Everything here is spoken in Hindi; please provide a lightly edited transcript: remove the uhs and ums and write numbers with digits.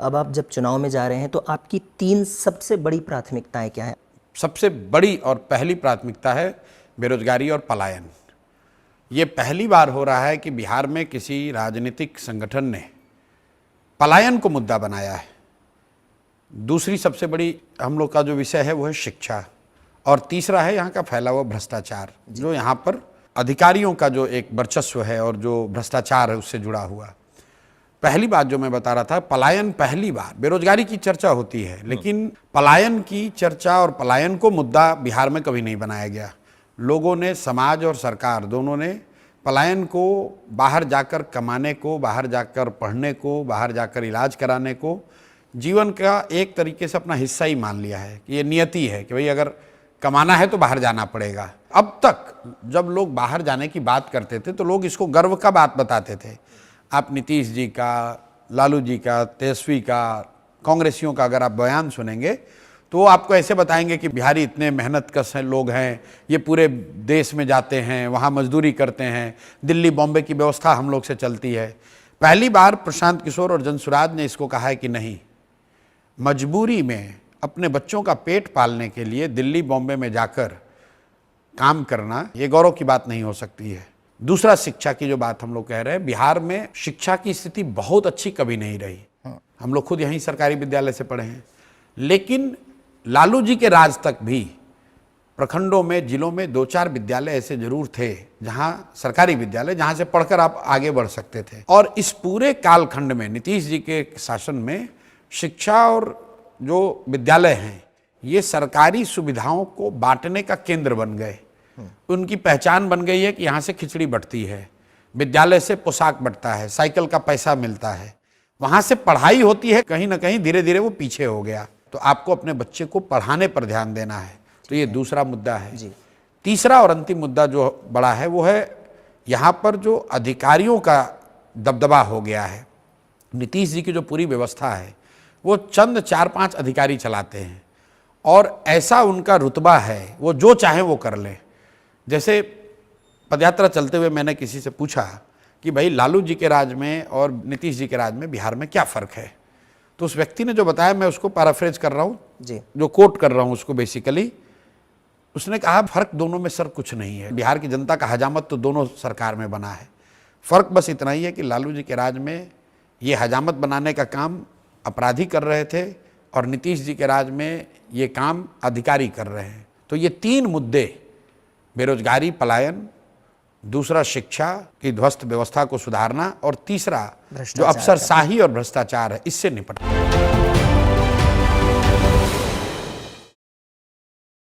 अब आप जब चुनाव में जा रहे हैं तो आपकी 3 सबसे बड़ी प्राथमिकताएं क्या है? सबसे बड़ी और पहली प्राथमिकता है बेरोजगारी और पलायन। ये पहली बार हो रहा है कि बिहार में किसी राजनीतिक संगठन ने पलायन को मुद्दा बनाया है। दूसरी सबसे बड़ी हम लोग का जो विषय है वो है शिक्षा, और तीसरा है यहाँ का फैला हुआ भ्रष्टाचार, जो यहाँ पर अधिकारियों का जो एक वर्चस्व है और जो भ्रष्टाचार है उससे जुड़ा हुआ। पहली बात जो मैं बता रहा था, पलायन पहली बार, बेरोजगारी की चर्चा होती है लेकिन पलायन की चर्चा और पलायन को मुद्दा बिहार में कभी नहीं बनाया गया। लोगों ने, समाज और सरकार दोनों ने पलायन को बाहर जाकर कमाने को, बाहर जाकर पढ़ने को, बाहर जाकर इलाज कराने को जीवन का एक तरीके से अपना हिस्सा ही मान लिया है कि ये नियति है कि भाई अगर कमाना है तो बाहर जाना पड़ेगा। अब तक जब लोग बाहर जाने की बात करते थे तो लोग इसको गर्व का बात बताते थे। आप नीतीश जी का, लालू जी का, तेजस्वी का, कांग्रेसियों का अगर आप बयान सुनेंगे तो वो आपको ऐसे बताएंगे कि बिहारी इतने मेहनतकश हैं, लोग हैं, ये पूरे देश में जाते हैं, वहाँ मजदूरी करते हैं, दिल्ली बॉम्बे की व्यवस्था हम लोग से चलती है। पहली बार प्रशांत किशोर और जनसुराज ने इसको कहा है कि नहीं, मजबूरी में अपने बच्चों का पेट पालने के लिए दिल्ली बॉम्बे में जाकर काम करना ये गौरव की बात नहीं हो सकती है। दूसरा, शिक्षा की जो बात हम लोग कह रहे हैं, बिहार में शिक्षा की स्थिति बहुत अच्छी कभी नहीं रही। हम लोग खुद यहीं सरकारी विद्यालय से पढ़े हैं, लेकिन लालू जी के राज तक भी प्रखंडों में, जिलों में 2-4 विद्यालय ऐसे जरूर थे, जहां सरकारी विद्यालय, जहां से पढ़कर आप आगे बढ़ सकते थे। और इस पूरे कालखंड में नीतीश जी के शासन में शिक्षा और जो विद्यालय हैं ये सरकारी सुविधाओं को बांटने का केंद्र बन गए। उनकी पहचान बन गई है कि यहाँ से खिचड़ी बंटती है, विद्यालय से पोशाक बंटता है, साइकिल का पैसा मिलता है, वहाँ से पढ़ाई होती है। कहीं ना कहीं धीरे धीरे वो पीछे हो गया। तो आपको अपने बच्चे को पढ़ाने पर ध्यान देना है। तो ये दूसरा मुद्दा है जी। तीसरा और अंतिम मुद्दा जो बड़ा है वो है यहाँ पर जो अधिकारियों का दबदबा हो गया है। नीतीश जी की जो पूरी व्यवस्था है वो चंद 4-5 अधिकारी चलाते हैं और ऐसा उनका रुतबा है, वो जो चाहे वो कर ले। जैसे पदयात्रा चलते हुए मैंने किसी से पूछा कि भाई लालू जी के राज में और नीतीश जी के राज में बिहार में क्या फ़र्क है, तो उस व्यक्ति ने जो बताया, मैं उसको पैराफ्रेज कर रहा हूँ जी, जो कोट कर रहा हूँ उसको बेसिकली, उसने कहा फ़र्क दोनों में सर कुछ नहीं है। बिहार की जनता का हजामत तो दोनों सरकार में बना है। फ़र्क बस इतना ही है कि लालू जी के राज में ये हजामत बनाने का काम अपराधी कर रहे थे और नीतीश जी के राज में ये काम अधिकारी कर रहे हैं। तो ये 3 मुद्दे, बेरोजगारी, पलायन, दूसरा शिक्षा की ध्वस्त व्यवस्था को सुधारना, और तीसरा जो अफसरशाही और भ्रष्टाचार है, इससे निपटना।